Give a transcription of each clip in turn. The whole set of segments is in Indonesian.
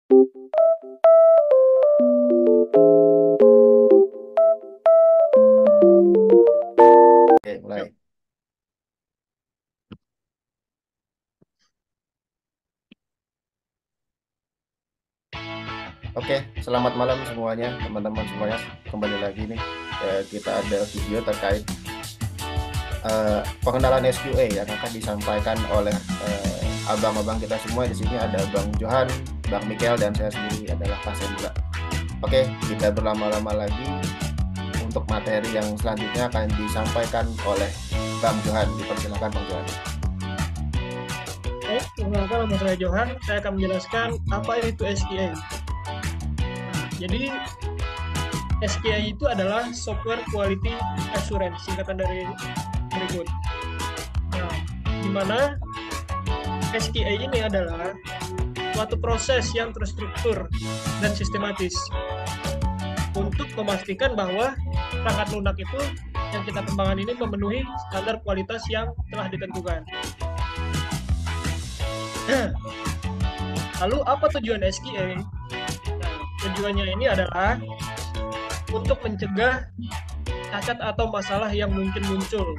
Oke, mulai. Oke, selamat malam semuanya, teman-teman semuanya. Kembali lagi nih, kita ada video terkait pengenalan SQA yang akan disampaikan oleh abang-abang kita semua. Di sini ada Bang Johan, Bang Mikel, dan saya sendiri adalah Pak Sendra. Oke, kita berlama-lama lagi untuk materi yang selanjutnya akan disampaikan oleh Bang Johan. Dipersilakan Bang Johan. Baik, perkenalkan nama saya Johan. Saya akan menjelaskan apa itu SQA. Jadi SQA itu adalah Software Quality Assurance, singkatan dari berikut. Nah, di mana SQA ini adalah suatu proses yang terstruktur dan sistematis untuk memastikan bahwa perangkat lunak itu yang kita kembangkan ini memenuhi standar kualitas yang telah ditentukan. Lalu apa tujuan SQA? Nah, tujuannya ini adalah untuk mencegah cacat atau masalah yang mungkin muncul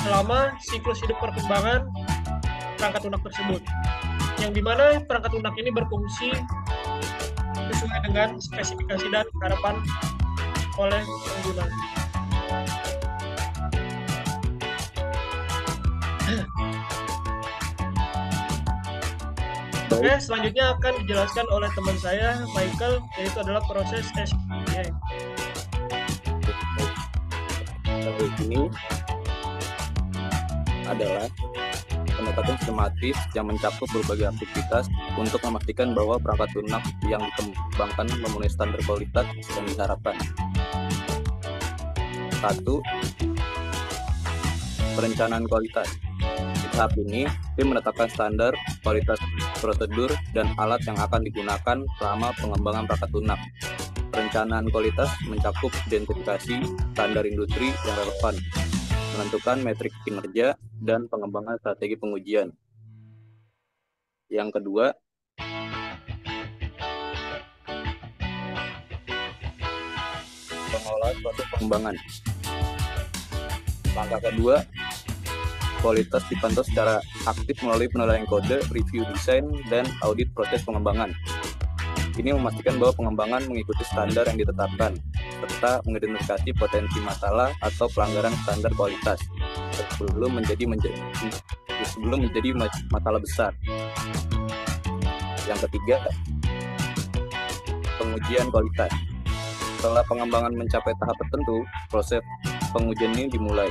selama siklus hidup perkembangan perangkat lunak tersebut, yang dimana perangkat lunak ini berfungsi sesuai dengan spesifikasi dan harapan oleh pengguna. Oke, selanjutnya akan dijelaskan oleh teman saya, Michael, yaitu adalah proses SQA. Ini adalah pendekatan sistematis yang mencakup berbagai aktivitas untuk memastikan bahwa perangkat lunak yang dikembangkan memenuhi standar kualitas yang diharapkan. 1. Perencanaan kualitas. Di tahap ini, tim menetapkan standar, kualitas prosedur, dan alat yang akan digunakan selama pengembangan perangkat lunak. Perencanaan kualitas mencakup identifikasi standar industri yang relevan, menentukan metrik kinerja, dan pengembangan strategi pengujian. Yang kedua, pengelolaan proses pengembangan. Langkah kedua, kualitas dipantau secara aktif melalui penilaian kode, review desain, dan audit proses pengembangan. Ini memastikan bahwa pengembangan mengikuti standar yang ditetapkan, serta mengidentifikasi potensi masalah atau pelanggaran standar kualitas sebelum menjadi masalah besar. Yang ketiga, pengujian kualitas. Setelah pengembangan mencapai tahap tertentu, proses pengujian ini dimulai.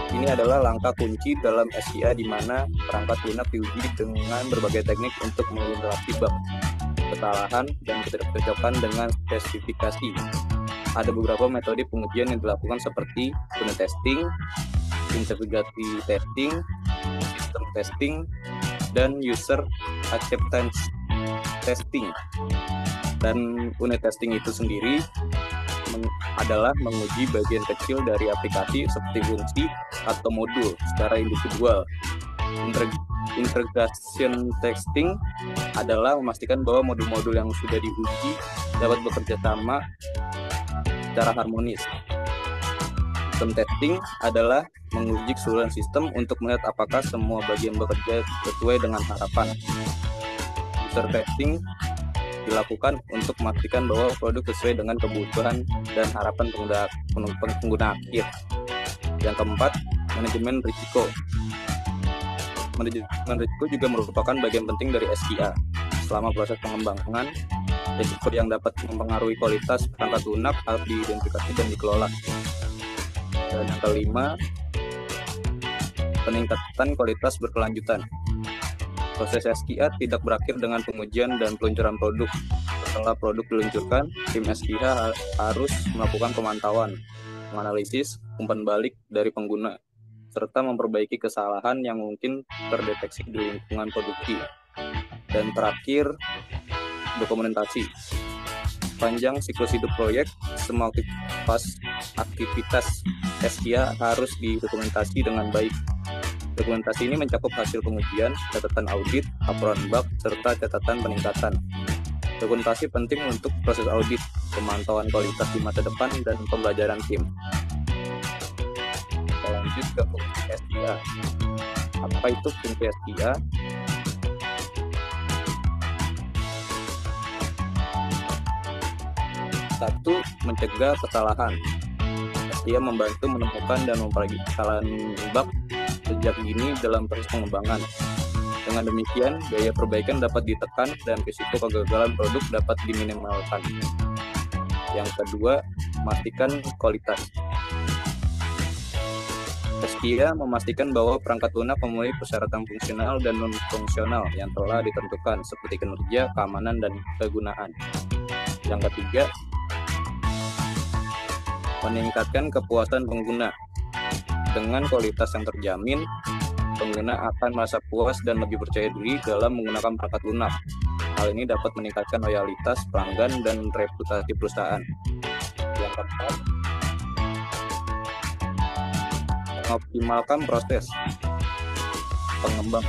Ini adalah langkah kunci dalam SQA di mana perangkat lunak diuji dengan berbagai teknik untuk mengidentifikasi bug, kesalahan, dan ketidakcocokan dengan spesifikasi. Ada beberapa metode pengujian yang dilakukan seperti unit testing, integrity testing, system testing, dan user acceptance testing. Dan unit testing itu sendiri adalah menguji bagian kecil dari aplikasi seperti fungsi atau modul secara individual. Integration testing adalah memastikan bahwa modul-modul yang sudah diuji dapat bekerja sama secara harmonis. System testing adalah menguji keseluruhan sistem untuk melihat apakah semua bagian bekerja sesuai dengan harapan. User testing dilakukan untuk memastikan bahwa produk sesuai dengan kebutuhan dan harapan pengguna akhir. Yang keempat, manajemen risiko. Manajemen risiko juga merupakan bagian penting dari SQA. Selama proses pengembangan, risiko yang dapat mempengaruhi kualitas perangkat lunak harus diidentifikasi dan dikelola. Dan yang kelima, peningkatan kualitas berkelanjutan. Proses SQA tidak berakhir dengan pengujian dan peluncuran produk. Setelah produk diluncurkan, tim SQA harus melakukan pemantauan, menganalisis umpan balik dari pengguna, serta memperbaiki kesalahan yang mungkin terdeteksi di lingkungan produksi. Dan terakhir, dokumentasi. Panjang siklus hidup proyek, semua aktivitas SQA harus didokumentasi dengan baik. Dokumentasi ini mencakup hasil pengujian, catatan audit, laporan bug, serta catatan peningkatan. Dokumentasi penting untuk proses audit, pemantauan kualitas di masa depan, dan pembelajaran tim. Kita lanjut ke fungsi SIA. Apa itu fungsi SIA? Satu, mencegah kesalahan. SIA membantu menemukan dan memperbaiki kesalahan bug sejak dini dalam proses pengembangan. Dengan demikian, biaya perbaikan dapat ditekan dan risiko kegagalan produk dapat diminimalkan. Yang kedua, memastikan kualitas. SIA memastikan bahwa perangkat lunak memenuhi persyaratan fungsional dan non-fungsional yang telah ditentukan, seperti kinerja, keamanan, dan kegunaan. Yang ketiga, meningkatkan kepuasan pengguna. Dengan kualitas yang terjamin, pengguna akan merasa puas dan lebih percaya diri dalam menggunakan perangkat lunak. Hal ini dapat meningkatkan loyalitas pelanggan dan reputasi perusahaan. Yang keempat, mengoptimalkan proses. Pengembang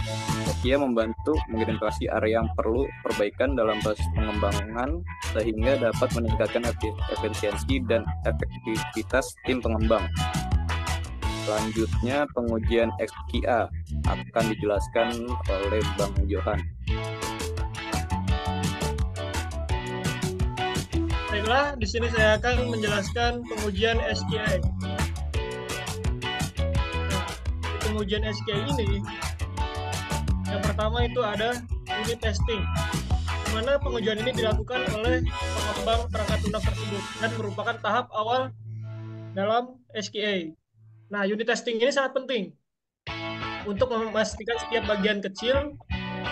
SIA membantu mengidentifikasi area yang perlu perbaikan dalam proses pengembangan sehingga dapat meningkatkan efisiensi dan efektivitas tim pengembang. Selanjutnya, pengujian SQA akan dijelaskan oleh Bang Johan. Baiklah, di sini saya akan menjelaskan pengujian SQA. Nah, di pengujian SQA ini, yang pertama itu ada unit testing, di mana pengujian ini dilakukan oleh pengembang perangkat lunak tersebut dan merupakan tahap awal dalam SQA. Nah, unit testing ini sangat penting untuk memastikan setiap bagian kecil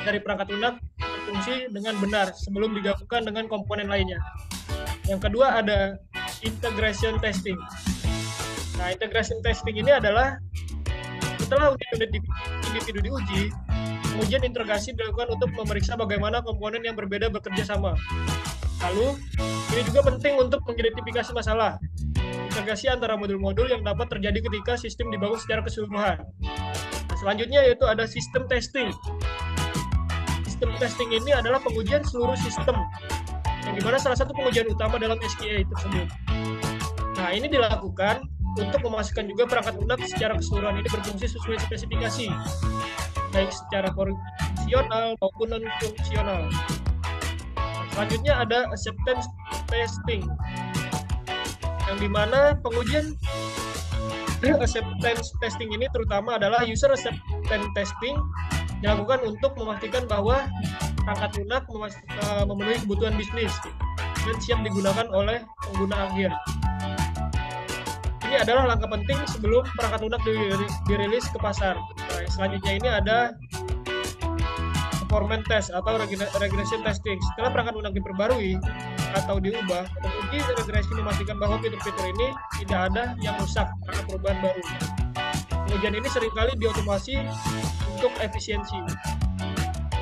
dari perangkat lunak berfungsi dengan benar sebelum digabungkan dengan komponen lainnya. Yang kedua ada integration testing. Nah, integration testing ini adalah setelah unit-unit individu diuji, pengujian integrasi dilakukan untuk memeriksa bagaimana komponen yang berbeda bekerja sama. Lalu, ini juga penting untuk mengidentifikasi masalah integrasi antara modul-modul yang dapat terjadi ketika sistem dibangun secara keseluruhan. Nah, selanjutnya yaitu ada sistem testing. Sistem testing ini adalah pengujian seluruh sistem, yang dimana salah satu pengujian utama dalam SQA tersebut. Nah, ini dilakukan untuk memastikan juga perangkat lunak secara keseluruhan ini berfungsi sesuai spesifikasi, baik secara fungsional maupun non-fungsional. Selanjutnya ada acceptance testing, yang dimana pengujian acceptance testing ini terutama adalah user acceptance testing dilakukan untuk memastikan bahwa perangkat lunak memenuhi kebutuhan bisnis dan siap digunakan oleh pengguna akhir. Ini adalah langkah penting sebelum perangkat lunak dirilis ke pasar. Nah, selanjutnya ini ada performance test atau regression testing. Setelah perangkat lunak diperbarui atau diubah, penguji regresi memastikan bahwa fitur-fitur ini tidak ada yang rusak karena perubahan baru. Pengujian ini seringkali diotomasi untuk efisiensi.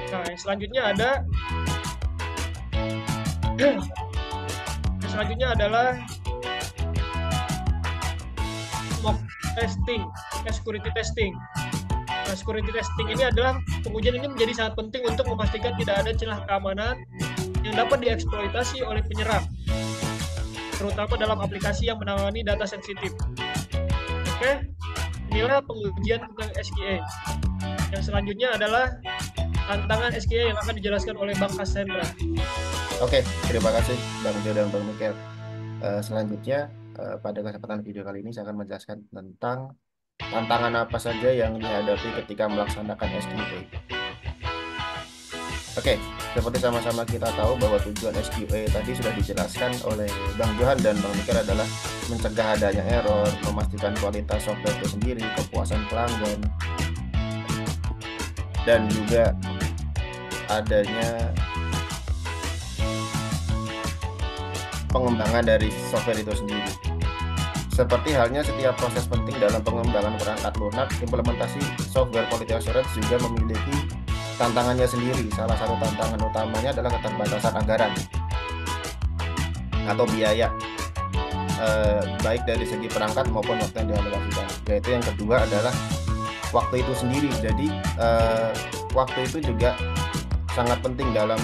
Nah, yang selanjutnya adalah mock testing, security testing. Nah, security testing ini adalah pengujian ini menjadi sangat penting untuk memastikan tidak ada celah keamanan yang dapat dieksploitasi oleh penyerang, terutama dalam aplikasi yang menangani data sensitif. Oke, inilah pengujian tentang SQA. Yang selanjutnya adalah tantangan SQA yang akan dijelaskan oleh Bang Cassandra. Oke, terima kasih Bang Jo dan Bang Mikel. Selanjutnya, pada kesempatan video kali ini saya akan menjelaskan tentang tantangan apa saja yang dihadapi ketika melaksanakan SQA. Oke, seperti sama-sama kita tahu bahwa tujuan SQA tadi sudah dijelaskan oleh Bang Johan dan Bang Mikel adalah mencegah adanya error, memastikan kualitas software itu sendiri, kepuasan pelanggan, dan juga adanya pengembangan dari software itu sendiri. Seperti halnya setiap proses penting dalam pengembangan perangkat lunak, implementasi software quality assurance juga memiliki tantangannya sendiri. Salah satu tantangan utamanya adalah keterbatasan anggaran atau biaya, baik dari segi perangkat maupun waktu yang dialokasikan. Yaitu yang kedua adalah waktu itu sendiri. Jadi waktu itu juga sangat penting dalam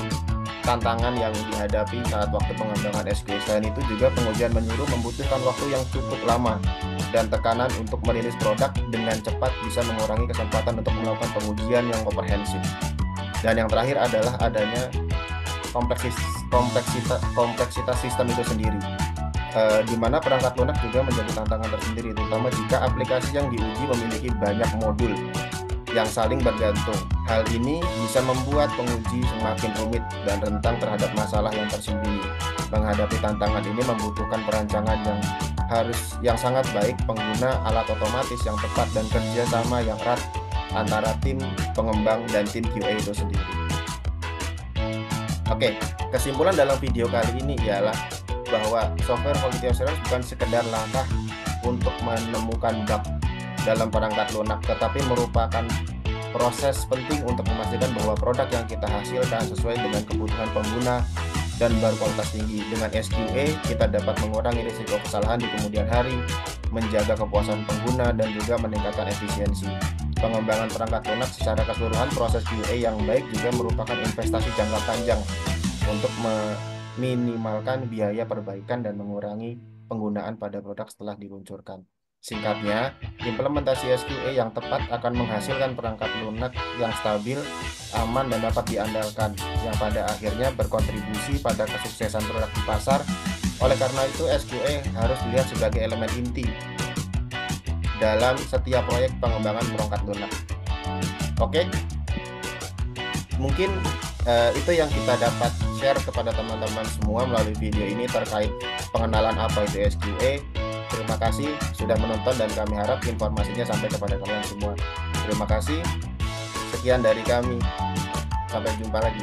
tantangan yang dihadapi saat waktu pengembangan SQL. Selain itu juga pengujian menyeluruh membutuhkan waktu yang cukup lama dan tekanan untuk merilis produk dengan cepat bisa mengurangi kesempatan untuk melakukan pengujian yang komprehensif. Dan yang terakhir adalah adanya kompleksitas sistem itu sendiri, di mana perangkat lunak juga menjadi tantangan tersendiri, terutama jika aplikasi yang diuji memiliki banyak modul yang saling bergantung. Hal ini bisa membuat penguji semakin rumit dan rentan terhadap masalah yang tersembunyi. Menghadapi tantangan ini membutuhkan perancangan yang sangat baik, pengguna alat otomatis yang tepat, dan kerjasama yang erat antara tim pengembang dan tim QA itu sendiri. Oke, kesimpulan dalam video kali ini ialah bahwa software quality assurance bukan sekedar langkah untuk menemukan bug dalam perangkat lunak, tetapi merupakan proses penting untuk memastikan bahwa produk yang kita hasilkan sesuai dengan kebutuhan pengguna dan berkualitas tinggi. Dengan SQA, kita dapat mengurangi risiko kesalahan di kemudian hari, menjaga kepuasan pengguna, dan juga meningkatkan efisiensi. Pengembangan perangkat lunak secara keseluruhan, proses QA yang baik juga merupakan investasi jangka panjang untuk meminimalkan biaya perbaikan dan mengurangi penggunaan pada produk setelah diluncurkan. Singkatnya, implementasi SQA yang tepat akan menghasilkan perangkat lunak yang stabil, aman, dan dapat diandalkan, yang pada akhirnya berkontribusi pada kesuksesan produk di pasar. Oleh karena itu, SQA harus dilihat sebagai elemen inti dalam setiap proyek pengembangan perangkat lunak. Oke, mungkin itu yang kita dapat share kepada teman-teman semua melalui video ini terkait pengenalan apa itu SQA. Terima kasih sudah menonton dan kami harap informasinya sampai kepada kalian semua. Terima kasih. Sekian dari kami. Sampai jumpa lagi.